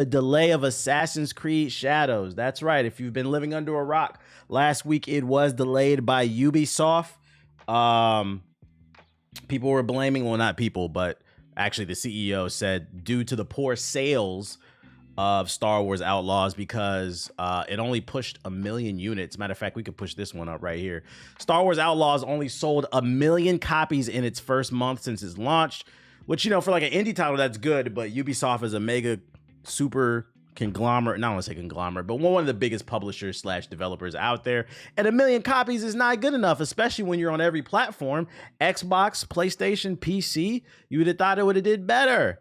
the delay of Assassin's Creed Shadows. That's right. If you've been living under a rock, last week it was delayed by Ubisoft. People were blaming, well, not people, but actually the CEO said due to the poor sales of Star Wars Outlaws, because it only pushed 1 million units. Matter of fact, we could push this one up right here. Star Wars Outlaws only sold 1 million copies in its first month since it's launched, which, you know, for like an indie title, that's good. But Ubisoft is a mega super conglomerate, not want to say conglomerate, but one of the biggest publishers slash developers out there. And 1 million copies is not good enough, especially when you're on every platform. Xbox, PlayStation, PC, you would have thought it would have did better.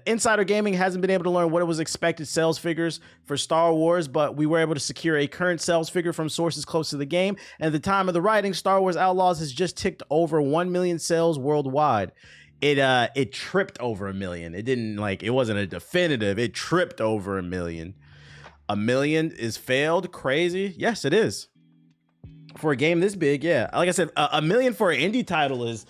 Insider Gaming hasn't been able to learn what it was expected sales figures for Star Wars, but we were able to secure a current sales figure from sources close to the game. And at the time of the writing, Star Wars Outlaws has just ticked over 1 million sales worldwide. It tripped over 1 million. It didn't, like, it wasn't a definitive. It tripped over 1 million. 1 million is failed. Crazy. Yes, it is. For a game this big, yeah. Like I said, 1 million for an indie title is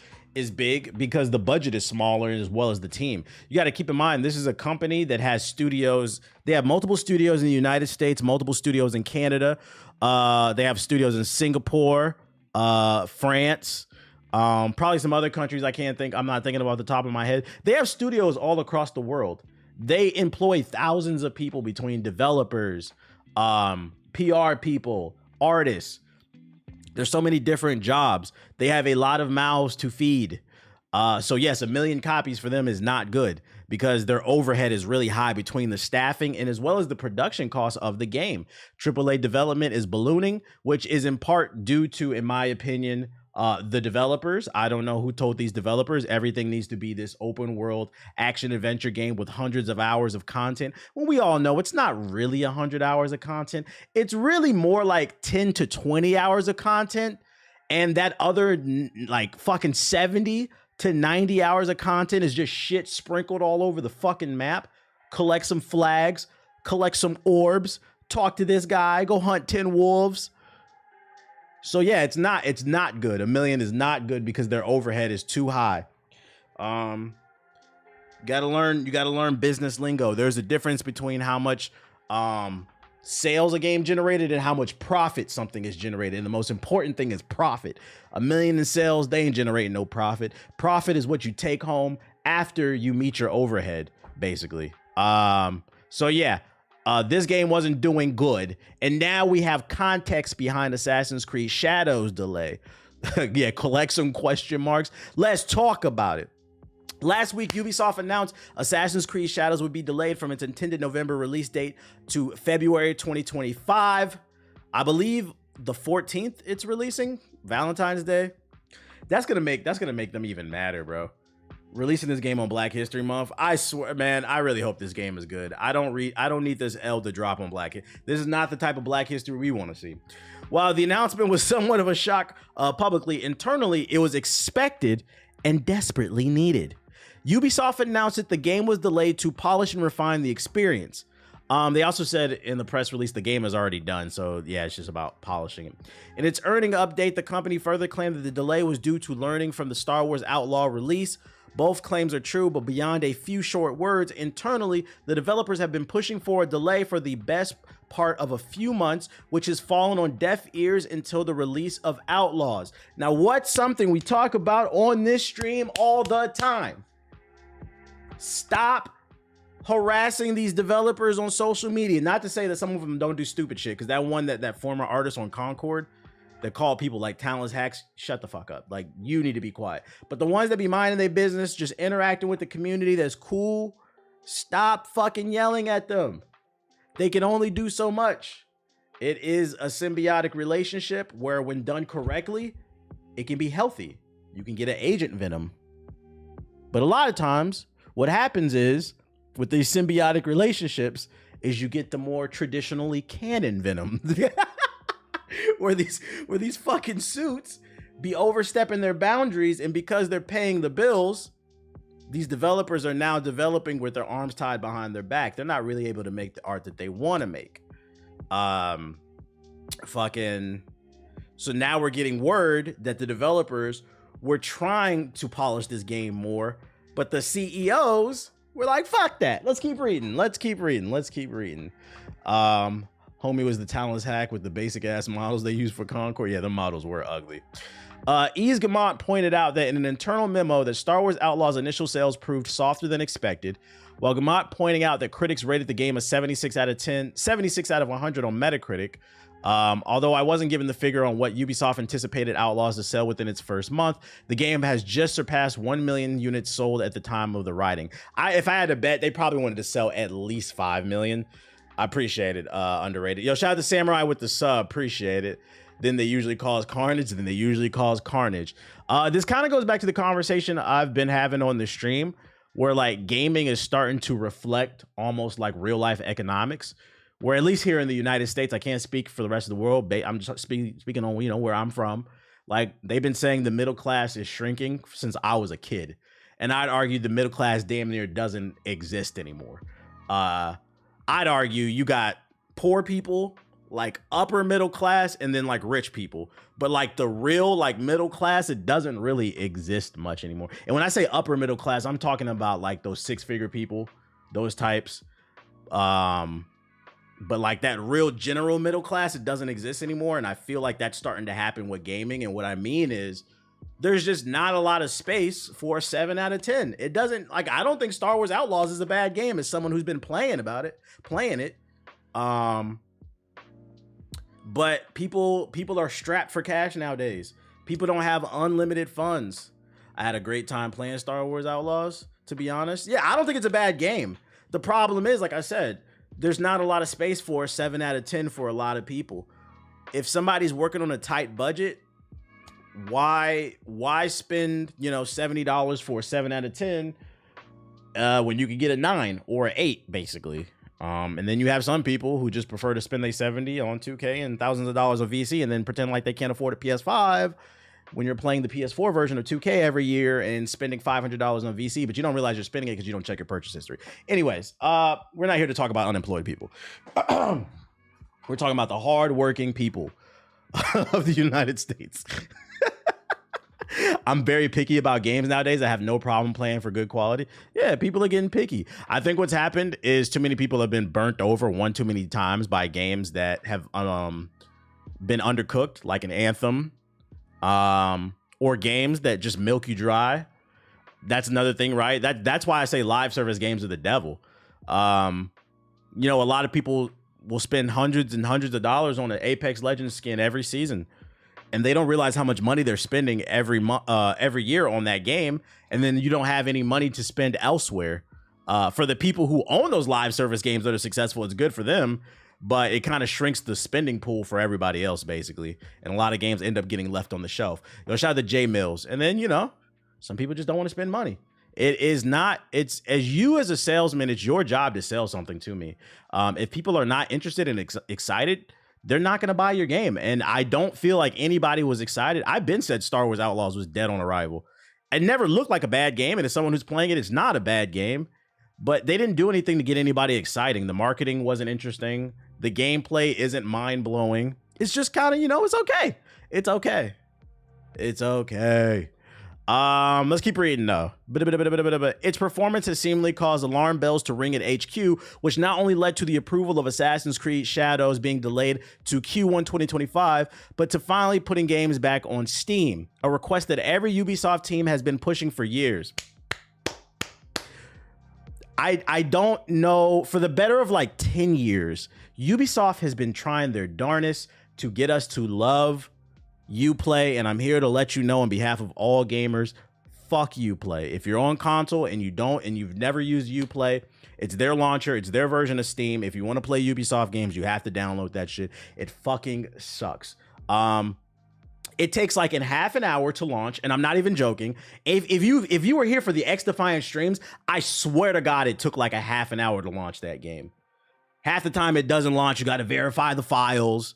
big because the budget is smaller as well as the team. You got to keep in mind, this is a company that has studios. They have multiple studios in the United States, multiple studios in Canada. They have studios in Singapore, France, probably some other countries I'm not thinking about the top of my head. They have studios all across the world. They employ thousands of people between developers, PR people, artists. There's so many different jobs. They have a lot of mouths to feed. So yes, 1 million copies for them is not good because their overhead is really high between the staffing and as well as the production costs of the game. AAA development is ballooning, which is in part due to, in my opinion, the developers. I don't know who told these developers everything needs to be this open world action adventure game with hundreds of hours of content. Well, we all know it's not really 100 hours of content. It's really more like 10 to 20 hours of content. And that other like fucking 70 to 90 hours of content is just shit sprinkled all over the fucking map. Collect some flags, collect some orbs, talk to this guy, go hunt 10 wolves. So yeah, it's not good. 1 million is not good because their overhead is too high. You gotta learn business lingo. There's a difference between how much sales a game generated and how much profit something is generated. And the most important thing is profit. 1 million in sales, they ain't generating no profit. Profit is what you take home after you meet your overhead, basically. So yeah. This game wasn't doing good, and now we have context behind Assassin's Creed Shadows delay. Yeah, collect some question marks. Let's talk about it. Last week, Ubisoft announced Assassin's Creed Shadows would be delayed from its intended November release date to February 2025. I believe the 14th it's releasing, Valentine's Day. That's gonna make them even madder, bro. Releasing this game on Black History Month. I swear, man, I really hope this game is good. I don't need this L to drop on Black. This is not the type of Black History we want to see. While the announcement was somewhat of a shock publicly, internally, it was expected and desperately needed. Ubisoft announced that the game was delayed to polish and refine the experience. They also said in the press release the game is already done, so yeah, it's just about polishing it. In its earning update, the company further claimed that the delay was due to learning from the Star Wars Outlaw release. Both claims are true, but beyond a few short words, internally, the developers have been pushing for a delay for the best part of a few months, which has fallen on deaf ears until the release of Outlaws. Now, what's something we talk about on this stream all the time? Stop harassing these developers on social media. Not to say that some of them don't do stupid shit, because that former artist on Concord that called people like talentless hacks, shut the fuck up. Like, you need to be quiet. But the ones that be minding their business, just interacting with the community that's cool, stop fucking yelling at them. They can only do so much. It is a symbiotic relationship where when done correctly, it can be healthy. You can get an agent venom. But a lot of times, what happens is, with these symbiotic relationships, is you get the more traditionally canon venom. where these fucking suits be overstepping their boundaries, and because they're paying the bills, these developers are now developing with their arms tied behind their back. They're not really able to make the art that they want to make. So now we're getting word that the developers were trying to polish this game more, but the CEOs We're like, fuck that. Let's keep reading. Homie was the talentless hack with the basic ass models they use for Concord. Yeah, the models were ugly. Yves Gamont pointed out that in an internal memo that Star Wars Outlaws initial sales proved softer than expected, while Gamont pointing out that critics rated the game a 76 out of 100 on Metacritic. Although I wasn't given the figure on what Ubisoft anticipated Outlaws to sell within its first month, the game has just surpassed 1 million units sold at the time of the writing. If I had to bet, they probably wanted to sell at least 5 million. I appreciate it. Underrated. Yo, shout out to Samurai with the sub. Appreciate it. Then they usually cause carnage. This kind of goes back to the conversation I've been having on the stream, where like gaming is starting to reflect almost like real life economics. Where at least here in the United States, I can't speak for the rest of the world. I'm just speaking on where I'm from. Like they've been saying the middle class is shrinking since I was a kid, and I'd argue the middle class damn near doesn't exist anymore. I'd argue you got poor people, like upper middle class, and then like rich people. But like the real like middle class, it doesn't really exist much anymore. And when I say upper middle class, I'm talking about like those 6-figure people, those types. But like that real general middle class, it doesn't exist anymore. And I feel like that's starting to happen with gaming. And what I mean is there's just not a lot of space for a 7 out of 10. It doesn't like, I don't think Star Wars Outlaws is a bad game as someone who's been playing it. But people are strapped for cash nowadays. People don't have unlimited funds. I had a great time playing Star Wars Outlaws, to be honest. Yeah, I don't think it's a bad game. The problem is, like I said, there's not a lot of space for a 7 out of 10 for a lot of people. If somebody's working on a tight budget, why spend, $70 for a 7 out of 10 when you could get a 9 or an 8, basically? And then you have some people who just prefer to spend their 70 on 2K and thousands of dollars on VC and then pretend like they can't afford a PS5 when you're playing the PS4 version of 2K every year and spending $500 on VC, but you don't realize you're spending it because you don't check your purchase history. Anyways, we're not here to talk about unemployed people. We're talking about the hardworking people of the United States. I'm very picky about games nowadays. I have no problem playing for good quality. Yeah, people are getting picky. I think what's happened is too many people have been burnt over one too many times by games that have been undercooked, like an Anthem, or games that just milk you dry. That's another thing, right? That's why I say live service games are the devil. A lot of people will spend hundreds and hundreds of dollars on an Apex Legends skin every season, and they don't realize how much money they're spending every year on that game, and then you don't have any money to spend elsewhere. For the people who own those live service games that are successful, it's good for them, but it kind of shrinks the spending pool for everybody else, basically. And a lot of games end up getting left on the shelf. Shout out to J Mills. And then, some people just don't want to spend money. As a salesman, it's your job to sell something to me. If people are not interested and excited, they're not going to buy your game. And I don't feel like anybody was excited. I've been said Star Wars Outlaws was dead on arrival. It never looked like a bad game. And as someone who's playing it, it's not a bad game. But they didn't do anything to get anybody exciting. The marketing wasn't interesting. The gameplay isn't mind-blowing. It's just kind of, it's okay. It's okay. It's okay. Let's keep reading though. Its performance has seemingly caused alarm bells to ring at HQ, which not only led to the approval of Assassin's Creed Shadows being delayed to Q1 2025, but to finally putting games back on Steam, a request that every Ubisoft team has been pushing for years. I don't know, for the better of like 10 years, Ubisoft has been trying their darnest to get us to love Uplay, and I'm here to let you know on behalf of all gamers, fuck Uplay. If you're on console and you've never used Uplay, it's their launcher, it's their version of Steam. If you want to play Ubisoft games, you have to download that shit. It fucking sucks. It takes like in half an hour to launch, and I'm not even joking. If you were here for the XDefiant streams, I swear to God, it took like a half an hour to launch that game. Half the time it doesn't launch, you got to verify the files.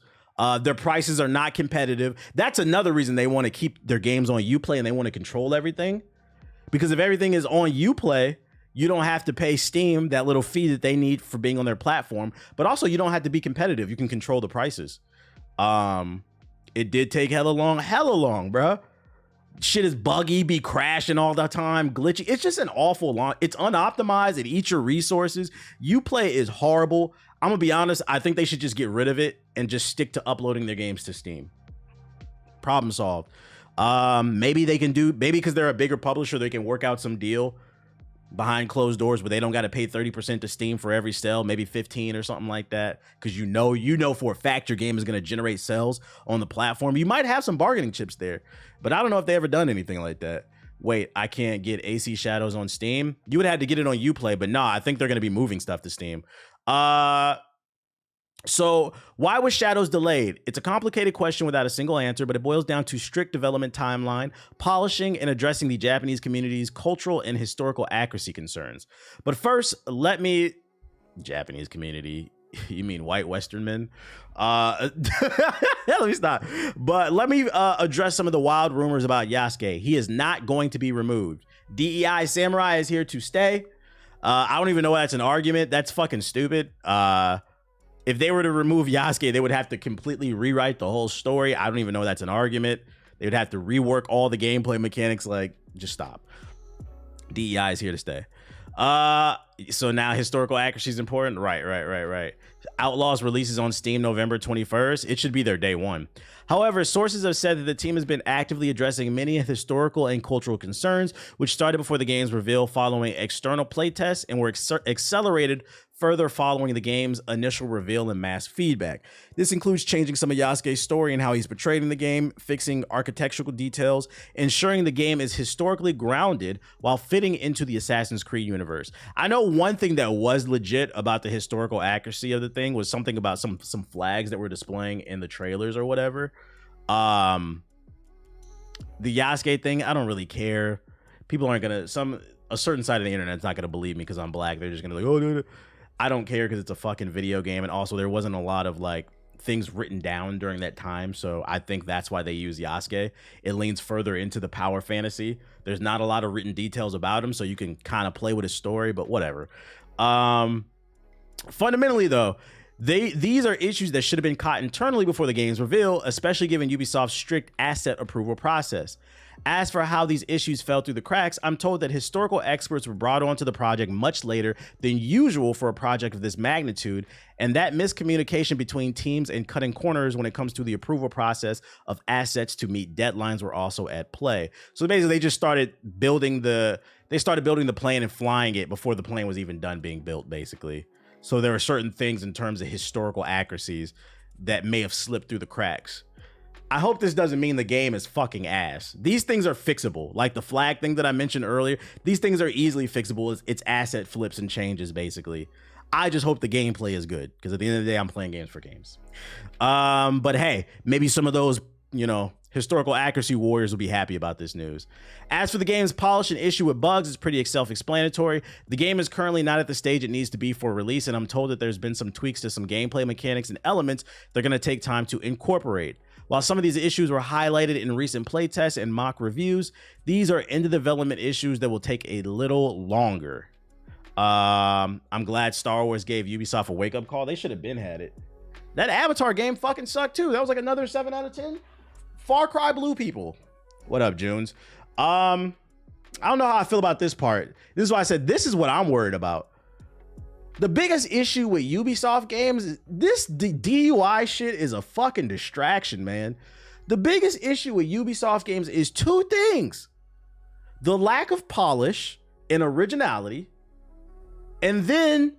Their prices are not competitive. That's another reason they want to keep their games on Uplay and they want to control everything. Because if everything is on Uplay, you don't have to pay Steam that little fee that they need for being on their platform. But also, you don't have to be competitive. You can control the prices. It did take hella long, bruh. Shit is buggy, be crashing all the time, glitchy. It's just an awful launch. It's unoptimized. It eats your resources. Uplay is horrible. I'm gonna be honest. I think they should just get rid of it and just stick to uploading their games to Steam. Problem solved. Maybe they can do, maybe because they're a bigger publisher, they can work out some deal behind closed doors where they don't got to pay 30% to Steam for every sale, maybe 15 or something like that. Because you know for a fact your game is going to generate sales on the platform. You might have some bargaining chips there, but I don't know if they ever done anything like that. Wait, I can't get AC Shadows on Steam. You would have to get it on Uplay, but no, I think they're going to be moving stuff to Steam. So why was Shadows delayed? It's a complicated question without a single answer, but it boils down to strict development timeline, polishing and addressing the Japanese community's cultural and historical accuracy concerns. But first, Japanese community, you mean white Western men? Let me stop. But let me address some of the wild rumors about Yasuke. He is not going to be removed. DEI Samurai is here to stay. I don't even know why that's an argument. That's fucking stupid. If they were to remove Yasuke, they would have to completely rewrite the whole story. I don't even know that's an argument. They would have to rework all the gameplay mechanics. Like, just stop. DEI is here to stay. So now historical accuracy is important. Right. Outlaws releases on Steam November 21st. It should be their day one. However, sources have said that the team has been actively addressing many historical and cultural concerns, which started before the game's reveal following external playtests and were accelerated further following the game's initial reveal and mass feedback. This includes changing some of Yasuke's story and how he's portrayed in the game, fixing architectural details, ensuring the game is historically grounded while fitting into the Assassin's Creed universe. I know one thing that was legit about the historical accuracy of the thing was something about some flags that were displaying in the trailers or whatever. The Yasuke thing, I don't really care. People aren't gonna, a certain side of the internet's not gonna believe me because I'm black. They're just gonna be like, oh, no. I don't care because it's a fucking video game. And also there wasn't a lot of like things written down during that time. So I think that's why they use Yasuke. It leans further into the power fantasy. There's not a lot of written details about him, so you can kind of play with his story, but whatever. Fundamentally though, these are issues that should have been caught internally before the game's reveal, especially given Ubisoft's strict asset approval process. As for how these issues fell through the cracks, I'm told that historical experts were brought onto the project much later than usual for a project of this magnitude, and that miscommunication between teams and cutting corners when it comes to the approval process of assets to meet deadlines were also at play. So basically, they just started building the plane and flying it before the plane was even done being built, basically. So there are certain things in terms of historical accuracies that may have slipped through the cracks. I hope this doesn't mean the game is fucking ass. These things are fixable. Like the flag thing that I mentioned earlier, these things are easily fixable. It's asset flips and changes, basically. I just hope the gameplay is good, because at the end of the day, I'm playing games for games. But hey, maybe some of those, historical accuracy warriors will be happy about this news. As for the game's polish and issue with bugs, it's pretty self-explanatory. The game is currently not at the stage it needs to be for release, and I'm told that there's been some tweaks to some gameplay mechanics and elements they're going to take time to incorporate. While some of these issues were highlighted in recent playtests and mock reviews, these are in the development issues that will take a little longer. I'm glad Star Wars gave Ubisoft a wake-up call. They should have been had it. That Avatar game fucking sucked too. That was like another 7 out of 10. Far Cry Blue people. What up, Junes? I don't know how I feel about this part. This is why I said this is what I'm worried about. The biggest issue with Ubisoft games is this DUI shit is a fucking distraction, man. The biggest issue with Ubisoft games is two things: the lack of polish and originality, and then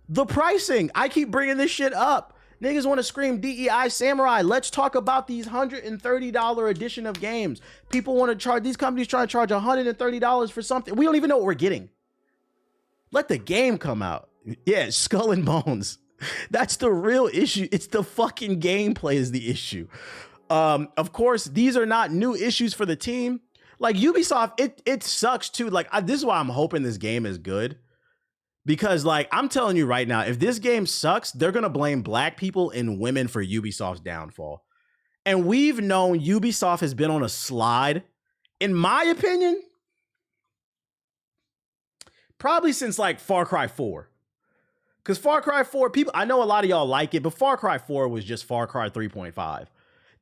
the pricing. I keep bringing this shit up. Niggas want to scream DEI Samurai. Let's talk about these $130 edition of games. People want to charge, these companies trying to charge $130 for something. We don't even know what we're getting. Let the game come out. Yeah, Skull and Bones. That's the real issue. It's the fucking gameplay is the issue. Of course, these are not new issues for the team. Like Ubisoft, it sucks too. Like this is why I'm hoping this game is good. Because like, I'm telling you right now, if this game sucks, they're going to blame black people and women for Ubisoft's downfall. And we've known Ubisoft has been on a slide, in my opinion, probably since like Far Cry 4. Because Far Cry 4, people, I know a lot of y'all like it, but Far Cry 4 was just Far Cry 3.5.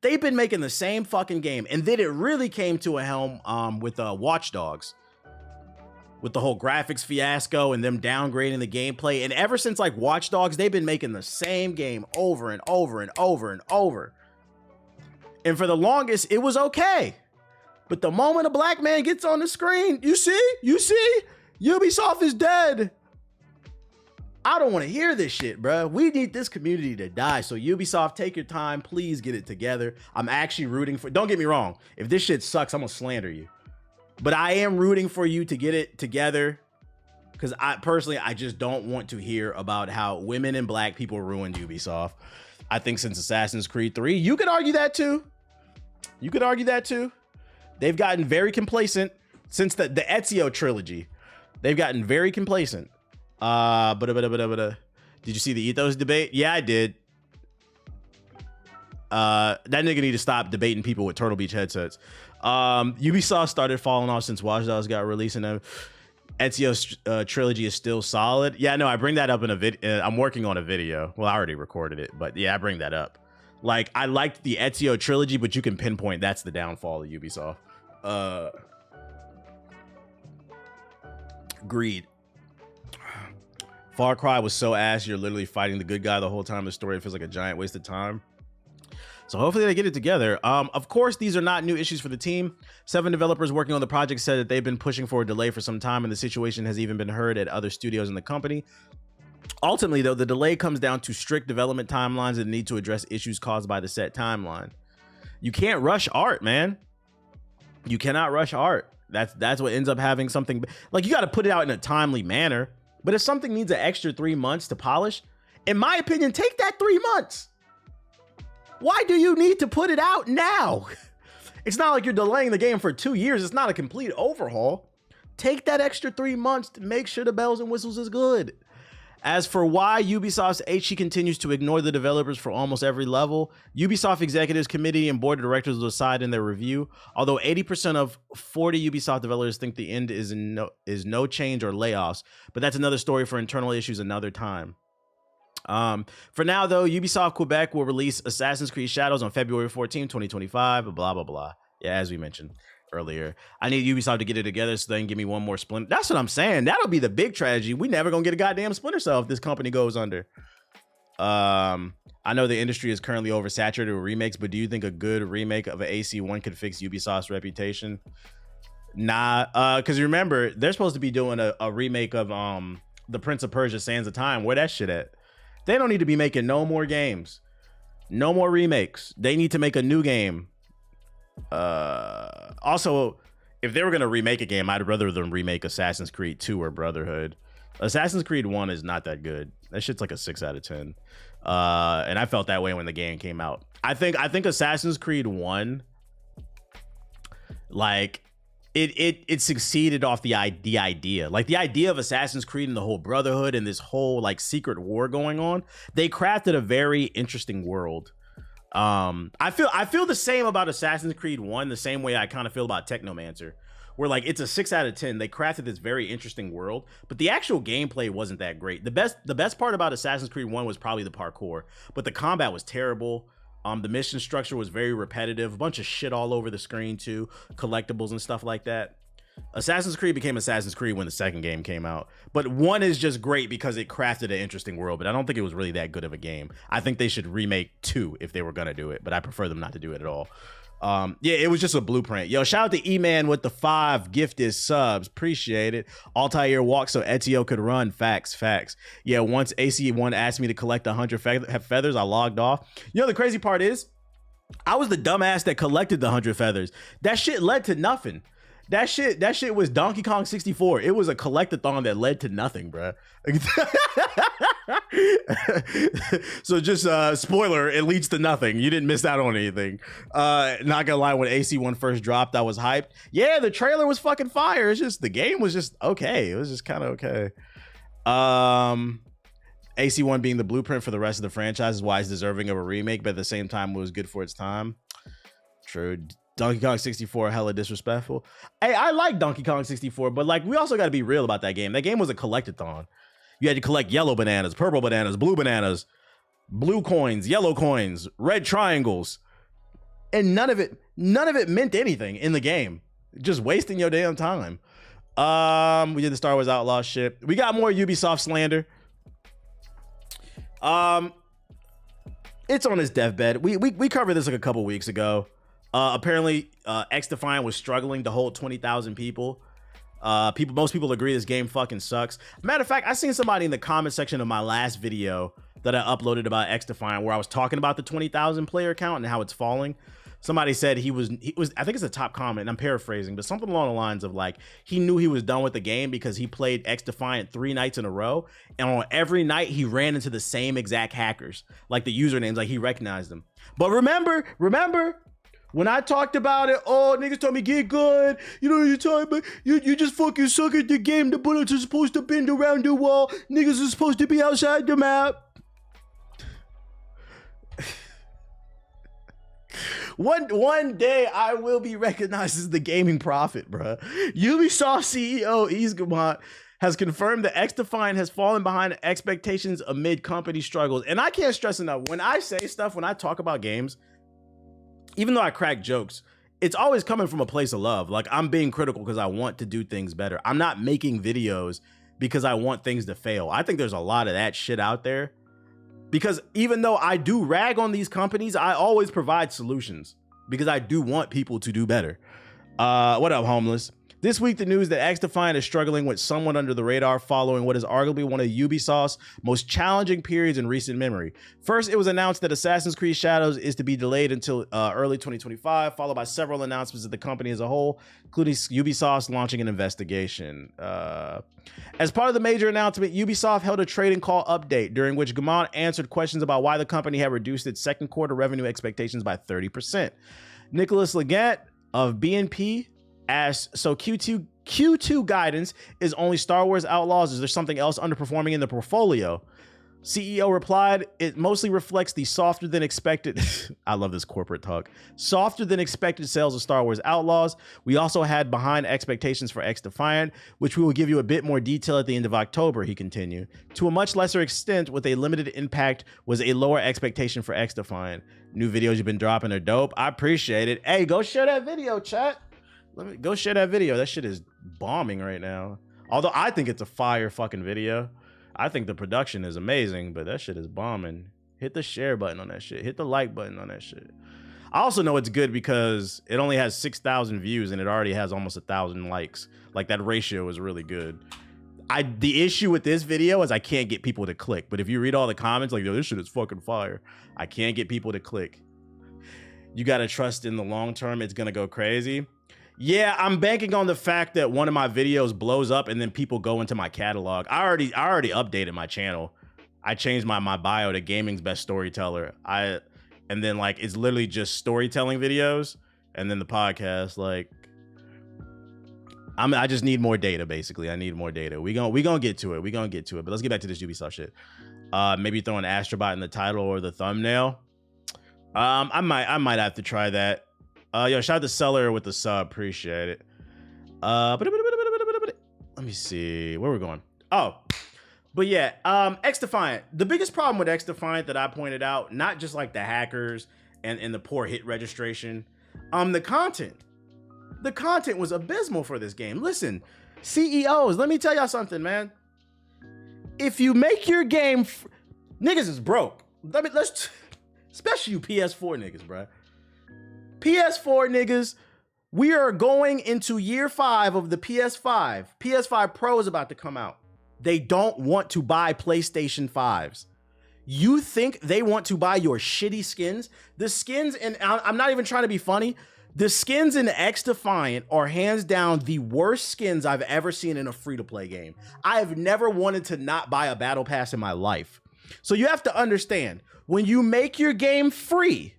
They've been making the same fucking game. And then it really came to a helm with Watch Dogs, with the whole graphics fiasco and them downgrading the gameplay. And ever since like Watch Dogs, they've been making the same game over and over and over and over. And for the longest, it was okay. But the moment a black man gets on the screen, you see, Ubisoft is dead. I don't want to hear this shit, bro. We need this community to die. So Ubisoft, take your time. Please get it together. I'm actually rooting for, don't get me wrong. If this shit sucks, I'm gonna slander you. But I am rooting for you to get it together, because I just don't want to hear about how women and black people ruined Ubisoft. I think since Assassin's Creed 3, you could argue that too. They've gotten very complacent since the Ezio trilogy. They've gotten very complacent. Did you see the ethos debate? Yeah, I did. That nigga need to stop debating people with Turtle Beach headsets. Ubisoft started falling off since Watch Dogs got released, and Ezio's trilogy is still solid. Yeah, no, I bring that up in a video. I'm working on a video. Well, I already recorded it, but yeah, I bring that up. Like, I liked the Ezio trilogy, but you can pinpoint that's the downfall of Ubisoft. Greed. Far Cry was so ass. You're literally fighting the good guy the whole time. The story feels like a giant waste of time. So hopefully they get it together. Of course, these are not new issues for the team. 7 developers working on the project said that they've been pushing for a delay for some time, and the situation has even been heard at other studios in the company. Ultimately, though, the delay comes down to strict development timelines and the need to address issues caused by the set timeline. You can't rush art, man. You cannot rush art. That's what ends up having something. Like, you got to put it out in a timely manner. But if something needs an extra 3 months to polish, in my opinion, take that 3 months. Why do you need to put it out now? It's not like you're delaying the game for 2 years. It's not a complete overhaul. Take that extra 3 months to make sure the bells and whistles is good. As for why Ubisoft's HE continues to ignore the developers for almost every level, Ubisoft Executives Committee and Board of Directors will decide in their review. Although 80% of 40 Ubisoft developers think the end is no change or layoffs, but that's another story for internal issues another time. For now, though, Ubisoft Quebec will release Assassin's Creed Shadows on February 14, 2025, blah, blah, blah. Yeah, as we mentioned earlier, I need Ubisoft to get it together so they can give me one more Splinter. That's what I'm saying. That'll be the big tragedy. We never gonna get a goddamn Splinter Cell if this company goes under. I know the industry is currently oversaturated with remakes, but do you think a good remake of an AC1 could fix Ubisoft's reputation? Nah, because remember, they're supposed to be doing a remake of The Prince of Persia: Sands of Time. Where that shit at? They don't need to be making no more games. No more remakes. They need to make a new game. Also, if they were going to remake a game, I'd rather them remake Assassin's Creed 2 or Brotherhood. Assassin's Creed 1 is not that good. That shit's like a 6 out of 10. And I felt that way when the game came out. I think Assassin's Creed 1, like, it succeeded off the idea. Like, the idea of Assassin's Creed and the whole Brotherhood and this whole like secret war going on, they crafted a very interesting world. I feel the same about Assassin's Creed 1, the same way I kind of feel about Technomancer, where like it's a 6 out of 10. They crafted this very interesting world, but the actual gameplay wasn't that great. The best part about Assassin's Creed 1 was probably the parkour, but the combat was terrible. The mission structure was very repetitive, a bunch of shit all over the screen too, collectibles and stuff like that. Assassin's Creed became Assassin's Creed when the second game came out, but 1 is just great because it crafted an interesting world, but I don't think it was really that good of a game. I think they should remake 2 if they were gonna do it, but I prefer them not to do it at all. Yeah, it was just a blueprint. Yo, shout out to E-Man with the 5 gifted subs. Appreciate it. Altair walked so Ezio could run. Facts. Yeah, once AC1 asked me to collect 100 feathers, I logged off. You know, the crazy part is, I was the dumbass that collected the 100 feathers. That shit led to nothing. That shit was Donkey Kong 64. It was a collectathon that led to nothing, bruh. So just spoiler, it leads to nothing. You didn't miss out on anything. Not gonna lie, when AC1 first dropped, I was hyped. Yeah, the trailer was fucking fire. It's just the game was just okay. It was just kind of okay. AC1 being the blueprint for the rest of the franchise is why it's deserving of a remake, but at the same time, it was good for its time. True. Donkey Kong 64 hella disrespectful. Hey, I like Donkey Kong 64, but like, we also got to be real about that game. That game was a collectathon. You had to collect yellow bananas, blue coins, yellow coins, red triangles. and none of it meant anything in the game. Just wasting your damn time. We did the Star Wars Outlaws shit. We got more Ubisoft slander. It's on his deathbed. We covered this like a couple weeks ago. Apparently, XDefiant was struggling to hold 20,000 people. Most people agree this game fucking sucks. Matter of fact, I seen somebody in the comment section of my last video that I uploaded about XDefiant where I was talking about the 20,000 player count and how it's falling. Somebody said he was, I think it's a top comment, and I'm paraphrasing, but something along the lines of like, he knew he was done with the game because he played XDefiant 3 nights in a row, and on every night he ran into the same exact hackers, like the usernames, like he recognized them. But remember, when I talked about it, oh, niggas told me get good. You know what you're talking about? You just fucking suck at the game. The bullets are supposed to bend around the wall. Niggas are supposed to be outside the map. One day I will be recognized as the gaming prophet, bruh. Ubisoft CEO Yves Guillemot has confirmed that XDefiant has fallen behind expectations amid company struggles. And I can't stress enough, when I say stuff, when I talk about games, even though I crack jokes, it's always coming from a place of love. Like, I'm being critical because I want to do things better. I'm not making videos because I want things to fail. I think there's a lot of that shit out there. Because even though I do rag on these companies, I always provide solutions because I do want people to do better. What up, homeless? This week, the news that XDefiant is struggling with somewhat under the radar following what is arguably one of Ubisoft's most challenging periods in recent memory. First, it was announced that Assassin's Creed Shadows is to be delayed until early 2025, followed by several announcements of the company as a whole, including Ubisoft launching an investigation. As part of the major announcement, Ubisoft held a trading call update during which Guillemot answered questions about why the company had reduced its second quarter revenue expectations by 30%. Nicholas Legant of BNP asked, so Q2 guidance is only Star Wars Outlaws? Is there something else underperforming in the portfolio? CEO replied, it mostly reflects the softer than expected, I love this corporate talk, softer than expected sales of Star Wars Outlaws. We also had behind expectations for XDefiant, which we will give you a bit more detail at the end of October, he continued. To a much lesser extent, with a limited impact, was a lower expectation for XDefiant. New videos you've been dropping are dope. I appreciate it. Hey, go share that video, chat. Let me go share that video. That shit is bombing right now. Although I think it's a fire fucking video. I think the production is amazing, but that shit is bombing. Hit the share button on that shit. Hit the like button on that shit. I also know it's good because it only has 6,000 views and it already has almost 1,000 likes. Like, that ratio is really good. The issue with this video is I can't get people to click. But if you read all the comments, like, yo, this shit is fucking fire. I can't get people to click. You gotta trust in the long term it's gonna go crazy. Yeah, I'm banking on the fact that one of my videos blows up and then people go into my catalog. I already updated my channel. I changed my bio to gaming's best storyteller. And then like it's literally just storytelling videos and then the podcast. Like I just need more data, basically. I need more data. We gonna get to it. But let's get back to this Ubisoft shit. Maybe throw an Astrobot in the title or the thumbnail. I might have to try that. Yo, shout out to Seller with the sub. Appreciate it. Let me see where we're going. Oh, but yeah, XDefiant. The biggest problem with XDefiant that I pointed out, not just like the hackers and the poor hit registration, the content. The content was abysmal for this game. Listen, CEOs, let me tell y'all something, man. If you make your game, niggas is broke. Let's, especially you PS4 niggas, bruh. PS4 niggas, we are going into year 5 of the PS5. PS5 Pro is about to come out. They don't want to buy PlayStation 5s. You think they want to buy your shitty skins? The skins, and I'm not even trying to be funny, the skins in XDefiant are hands down the worst skins I've ever seen in a free-to-play game. I have never wanted to not buy a battle pass in my life. So you have to understand, when you make your game free,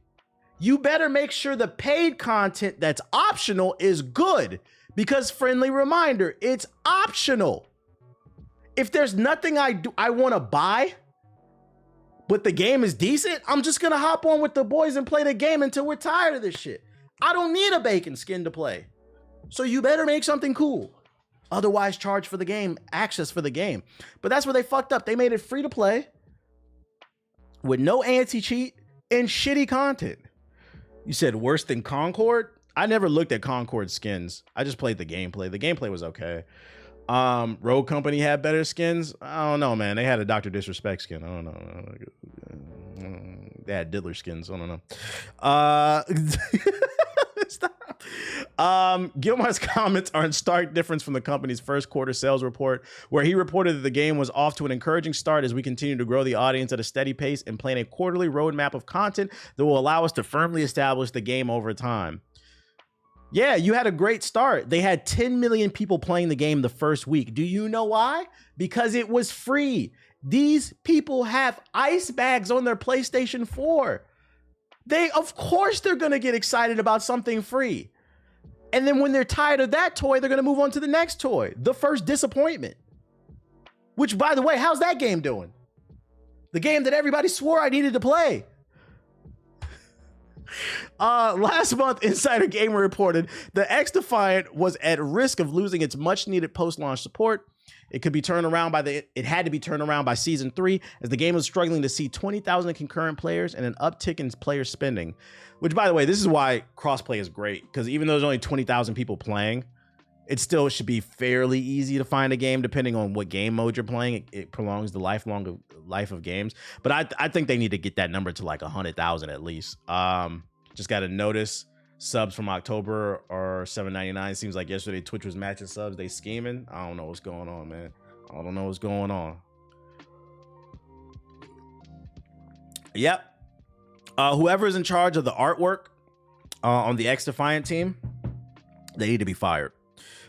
you better make sure the paid content that's optional is good, because friendly reminder, it's optional. If there's nothing I want to buy, but the game is decent, I'm just gonna hop on with the boys and play the game until we're tired of this shit. I don't need a bacon skin to play. So you better make something cool. Otherwise, charge for the game, access for the game. But that's where they fucked up. They made it free to play with no anti-cheat and shitty content. You said worse than Concord? I never looked at Concord skins. I just played the gameplay. The gameplay was okay. Rogue Company had better skins. I don't know, man. They had a Dr. Disrespect skin. I don't know. They had Diddler skins. I don't know. Stop. Gilmore's comments are in stark difference from the company's first quarter sales report, where he reported that the game was off to an encouraging start as we continue to grow the audience at a steady pace and plan a quarterly roadmap of content that will allow us to firmly establish the game over time. Yeah, you had a great start. They had 10 million people playing the game the first week. Do you know why? Because it was free. These people have ice bags on their PlayStation 4. Of course they're going to get excited about something free. And then when they're tired of that toy, they're going to move on to the next toy. The first disappointment. Which, by the way, how's that game doing? The game that everybody swore I needed to play. Last month, Insider Gamer reported the XDefiant was at risk of losing its much-needed post-launch support. It had to be turned around by season 3, as the game was struggling to see 20,000 concurrent players and an uptick in player spending. Which, by the way, this is why crossplay is great, because even though there's only 20,000 people playing, it still should be fairly easy to find a game depending on what game mode you're playing. It prolongs the life of games. But I think they need to get that number to like 100,000 at least. Just got to notice subs from October are $7.99. Seems like yesterday Twitch was matching subs. They scheming. I don't know what's going on, man. I don't know what's going on. Yep. Whoever's in charge of the artwork on the XDefiant team, they need to be fired.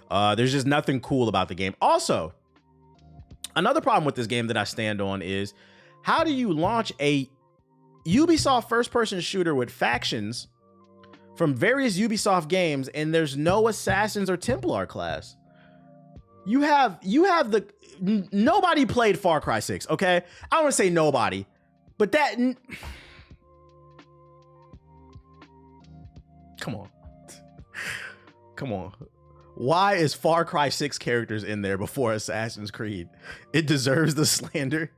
There's just nothing cool about the game. Also, another problem with this game that I stand on is, how do you launch a Ubisoft first-person shooter with factions from various Ubisoft games and there's no Assassins or Templar class? You have nobody played Far Cry 6, okay? I don't want to say nobody, but that... Come on. Come on. Why is Far Cry 6 characters in there before Assassin's Creed? It deserves the slander.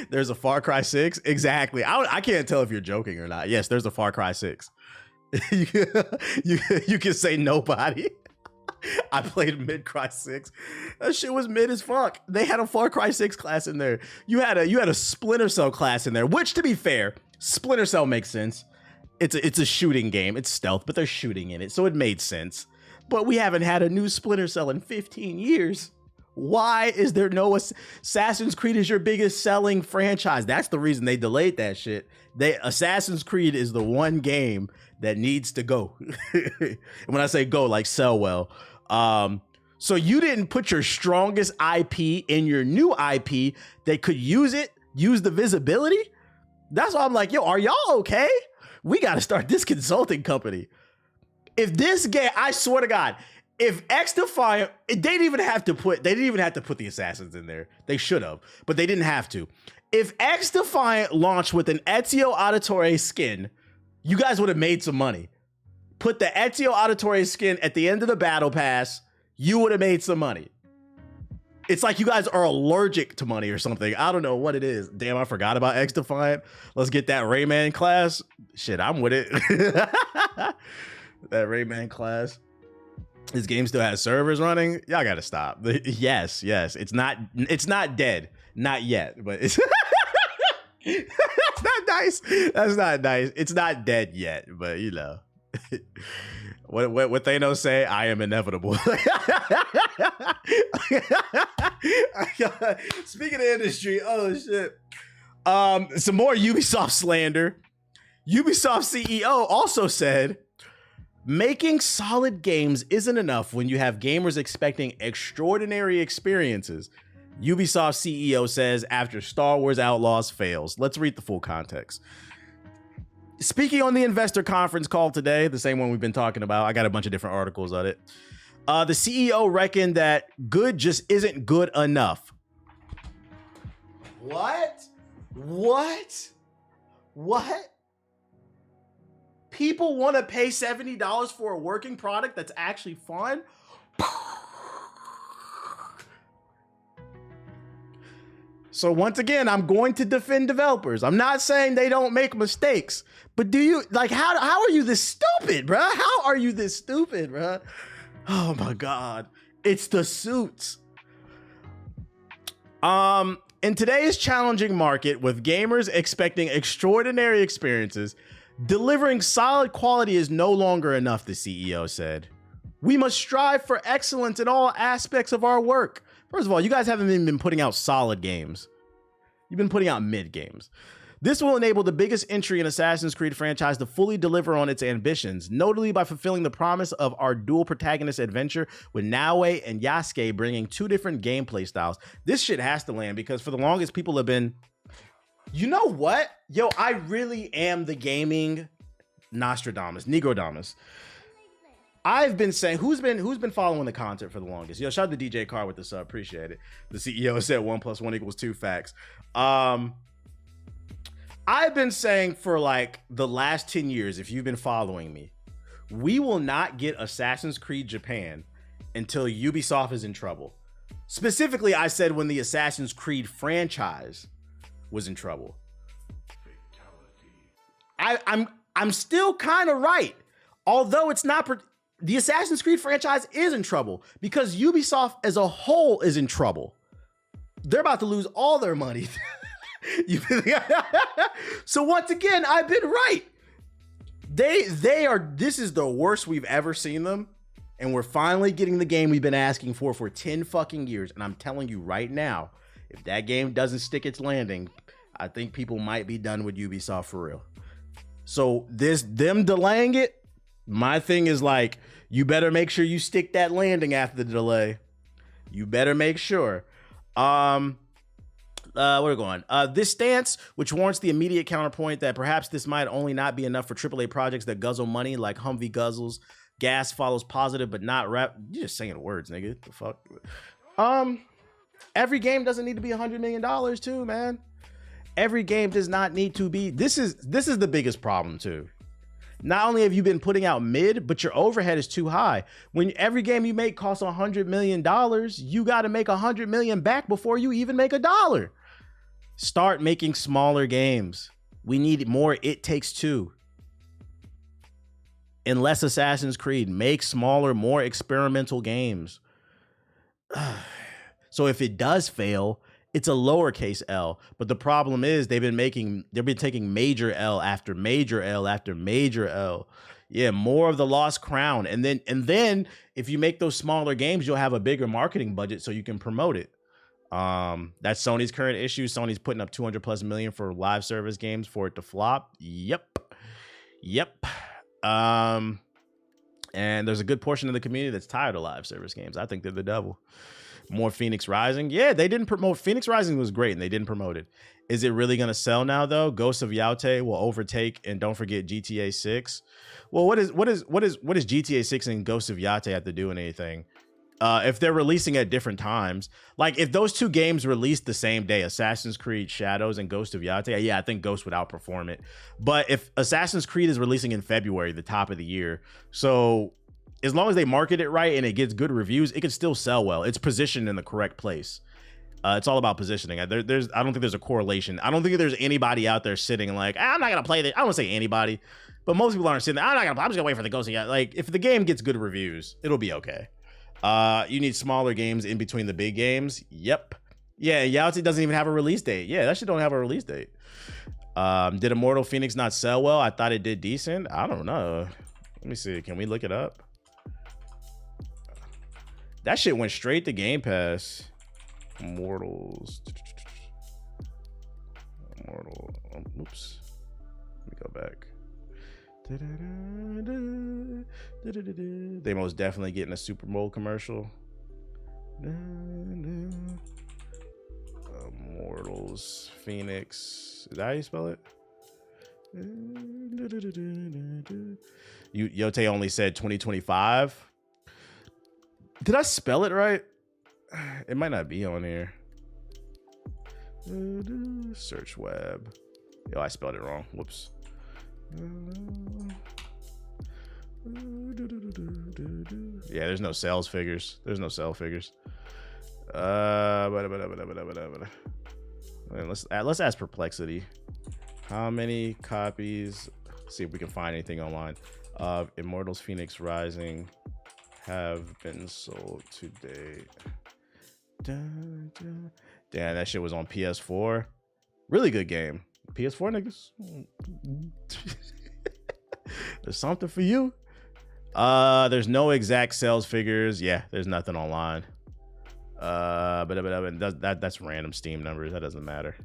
There's a Far Cry 6? Exactly. I can't tell if you're joking or not. Yes, there's a Far Cry 6. You can say nobody. I played Mid Cry 6. That shit was mid as fuck. They had a Far Cry 6 class in there. You had a Splinter Cell class in there, which, to be fair, Splinter Cell makes sense. It's a shooting game. It's stealth, but they're shooting in it, so it made sense. But we haven't had a new Splinter Cell in 15 years. Why is there no Assassin's Creed is your biggest selling franchise? That's the reason they delayed that shit. Assassin's Creed is the one game that needs to go. And when I say go, like sell well. So you didn't put your strongest IP in your new IP that could use the visibility? That's why I'm like, yo, are y'all okay? We got to start this consulting company. If this game, I swear to God, if XDefiant, they didn't even have to put the Assassins in there. They should have, but they didn't have to. If XDefiant launched with an Ezio Auditore skin, you guys would have made some money. Put the Ezio Auditore skin at the end of the battle pass, you would have made some money. It's like you guys are allergic to money or something. I don't know what it is. Damn, I forgot about XDefiant. Let's get that Rayman class. Shit, I'm with it. That Rayman class. This game still has servers running. Y'all gotta stop. Yes. It's not dead. Not yet, but it's that's not nice. That's not nice. It's not dead yet, but you know. What Thanos say, I am inevitable. Speaking of industry, oh shit. Some more Ubisoft slander. Ubisoft CEO also said, making solid games isn't enough when you have gamers expecting extraordinary experiences. Ubisoft CEO says after Star Wars Outlaws fails. Let's read the full context. Speaking on the investor conference call today, the same one we've been talking about, I got a bunch of different articles on it. The CEO reckoned that good just isn't good enough. What? People want to pay $70 for a working product that's actually fun? So once again, I'm going to defend developers. I'm not saying they don't make mistakes, but do you like how are you this stupid, bro? How are you this stupid, bro? Oh my God, it's the suits. In today's challenging market, with gamers expecting extraordinary experiences, delivering solid quality is no longer enough, the CEO said. We must strive for excellence in all aspects of our work. First of all, you guys haven't even been putting out solid games. You've been putting out mid games. This will enable the biggest entry in Assassin's Creed franchise to fully deliver on its ambitions, notably by fulfilling the promise of our dual protagonist adventure with Naoe and Yasuke bringing two different gameplay styles. This shit has to land because for the longest people have been, you know what? Yo, I really am the gaming Nostradamus, Negrodamus. I've been saying, who's been following the content for the longest? Yo, shout out to DJ Carr with the sub, appreciate it. The CEO said 1 + 1 = 2 facts. I've been saying for like the last 10 years, if you've been following me, we will not get Assassin's Creed Japan until Ubisoft is in trouble. Specifically, I said when the Assassin's Creed franchise was in trouble. I'm still kind of right. Although it's not, the Assassin's Creed franchise is in trouble because Ubisoft as a whole is in trouble. They're about to lose all their money. So once again, I've been right. They are, this is the worst we've ever seen them. And we're finally getting the game we've been asking for 10 fucking years. And I'm telling you right now, if that game doesn't stick its landing, I think people might be done with Ubisoft for real. So them delaying it, my thing is like, you better make sure you stick that landing after the delay. You better make sure. Where we're going. This stance, which warrants the immediate counterpoint that perhaps this might only not be enough for AAA projects that guzzle money like Humvee guzzles. Gas follows positive, but not rap. You're just saying words, nigga. The fuck? Every game doesn't need to be $100 million too, man. Every game does not need to be. This is the biggest problem too. Not only have you been putting out mid, but your overhead is too high. When every game you make costs $100 million, you got to make $100 million back before you even make $1. Start making smaller games. We need more It Takes Two. And less Assassin's Creed. Make smaller, more experimental games. So if it does fail, it's a lowercase L. But the problem is they've been taking major L after major L after major L. Yeah, more of the lost crown. And then if you make those smaller games, you'll have a bigger marketing budget so you can promote it. That's Sony's current issue. Sony's putting up $200+ million for live service games for it to flop. Yep. And there's a good portion of the community that's tired of live service games. I think they're the devil. More Fenyx Rising. Yeah, they didn't promote. Fenyx Rising was great and they didn't promote it. Is it really going to sell now though? Ghosts of Yaute will overtake, and don't forget GTA 6. Well, what is GTA 6 and Ghosts of Yaute have to do with anything? If they're releasing at different times, like if those two games released the same day, Assassin's Creed Shadows and Ghost of Yaute, yeah, I think Ghost would outperform it. But if Assassin's Creed is releasing in February, the top of the year, so as long as they market it right and it gets good reviews, it can still sell well. It's positioned in the correct place. It's all about positioning. I don't think there's a correlation. I don't think there's anybody out there sitting like, I'm not gonna play this. I don't want to say anybody, but most people aren't sitting there. I'm just gonna wait for the Ghost of Yaute. Like if the game gets good reviews, it'll be okay. You need smaller games in between the big games. Yep. Yeah, Yaute doesn't even have a release date. Yeah, that shit don't have a release date. Did Immortals Fenyx not sell well? I thought it did decent. I don't know. Let me see. Can we look it up? That shit went straight to Game Pass. Immortals. Oops. Let me go back. They most definitely getting a Super Bowl commercial. Immortals Fenyx. Is that how you spell it? Yote only said 2025. Did I spell it right? It might not be on here. Search web. Yo, I spelled it wrong. Whoops. Yeah, there's no sales figures. There's no sell figures. And let's ask Perplexity. How many copies? See if we can find anything online of Immortals Fenyx Rising have been sold to date. Damn, that shit was on PS4. Really good game. PS4 niggas. There's something for you. There's no exact sales figures. Yeah, there's nothing online. But that's random Steam numbers. That doesn't matter.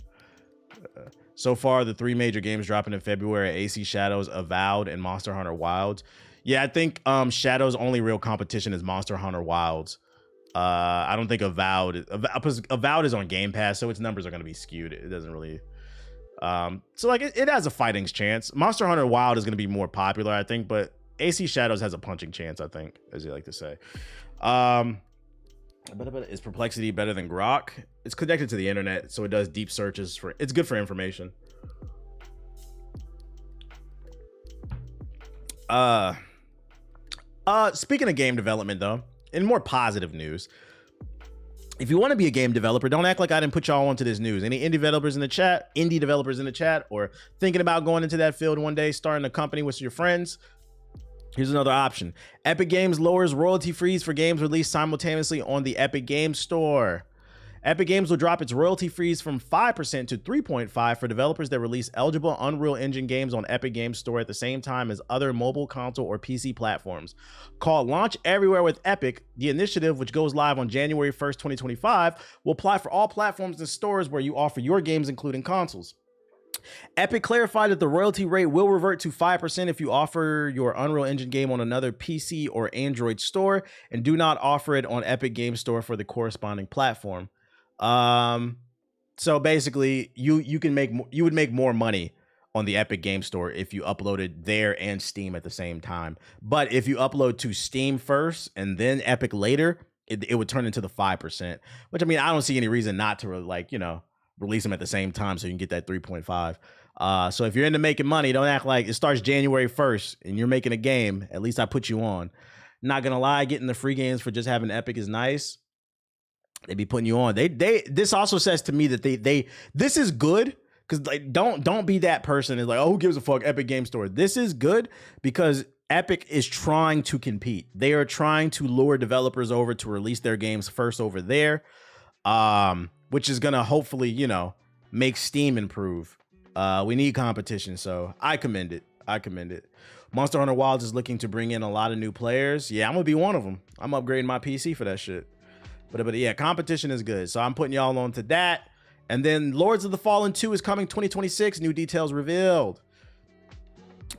So far, the 3 major games dropping in February are AC Shadows, Avowed, and Monster Hunter Wilds. Yeah, I think Shadow's only real competition is Monster Hunter Wilds. I don't think Avowed is on Game Pass, so its numbers are going to be skewed. It doesn't really... So like it has a fighting chance. Monster Hunter Wild is going to be more popular, I think, but AC Shadows has a punching chance, I think, as you like to say. But is Perplexity better than Grok? It's connected to the internet, so it does deep searches for. It's good for information. Speaking of game development, though, in more positive news, if you want to be a game developer, don't act like I didn't put y'all onto this news. Any indie developers in the chat, or thinking about going into that field one day, starting a company with your friends? Here's another option. Epic Games lowers royalty fees for games released simultaneously on the Epic Games Store. Epic Games will drop its royalty fees from 5% to 3.5% for developers that release eligible Unreal Engine games on Epic Games Store at the same time as other mobile, console, or PC platforms. Called Launch Everywhere with Epic, the initiative, which goes live on January 1st, 2025, will apply for all platforms and stores where you offer your games, including consoles. Epic clarified that the royalty rate will revert to 5% if you offer your Unreal Engine game on another PC or Android store and do not offer it on Epic Games Store for the corresponding platform. So basically, you would make more money on the Epic Game Store if you uploaded there and Steam at the same time. But if you upload to Steam first and then Epic later, it would turn into the 5%. Which, I mean, I don't see any reason not to release them at the same time so you can get that 3.5. So if you're into making money, don't act like it starts January 1st and you're making a game. At least I put you on. Not gonna lie, getting the free games for just having Epic is nice. They be putting you on. This also says to me that this is good, because like don't be that person is like, oh, who gives a fuck, Epic Game Store. This is good because Epic is trying to compete. They are trying to lure developers over to release their games first over there. Which is gonna hopefully, make Steam improve. We need competition, so I commend it. Monster Hunter Wilds is looking to bring in a lot of new players. Yeah, I'm gonna be one of them. I'm upgrading my PC for that shit. But yeah, competition is good. So I'm putting y'all on to that. And then Lords of the Fallen 2 is coming 2026. New details revealed.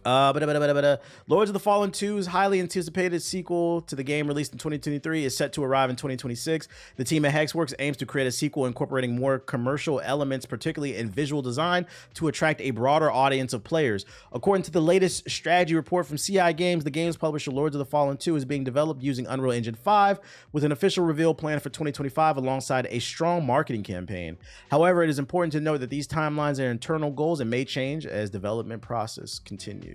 Lords of the Fallen 2's highly anticipated sequel to the game released in 2023 is set to arrive in 2026. The team at Hexworks aims to create a sequel incorporating more commercial elements, particularly in visual design, to attract a broader audience of players. According to the latest strategy report from CI Games, the game's publisher Lords of the Fallen 2 is being developed using Unreal Engine 5 with an official reveal planned for 2025 alongside a strong marketing campaign. However, it is important to note that these timelines are internal goals and may change as development process continues.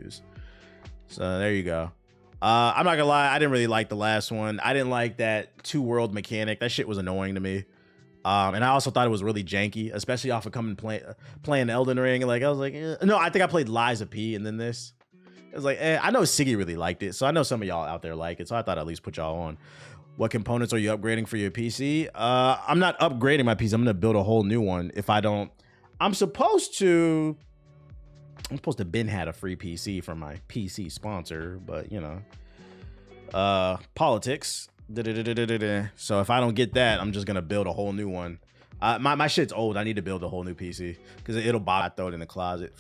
So there you go. I'm not gonna lie, I didn't really like the last one. I didn't like that 2-world mechanic. That shit was annoying to me. And I also thought it was really janky, especially off of playing Elden Ring. Like I was like, no, I think I played Lies of P and then this. It was like, I know Siggy really liked it, so I know some of y'all out there like it. So I thought I'd at least put y'all on. What components are you upgrading for your PC? I'm not upgrading my PC. I'm gonna build a whole new one. If I don't, I'm supposed to been had a free PC from my PC sponsor, but politics. So if I don't get that, I'm just gonna build a whole new one. My shit's old. I need to build a whole new PC because it'll throw it in the closet.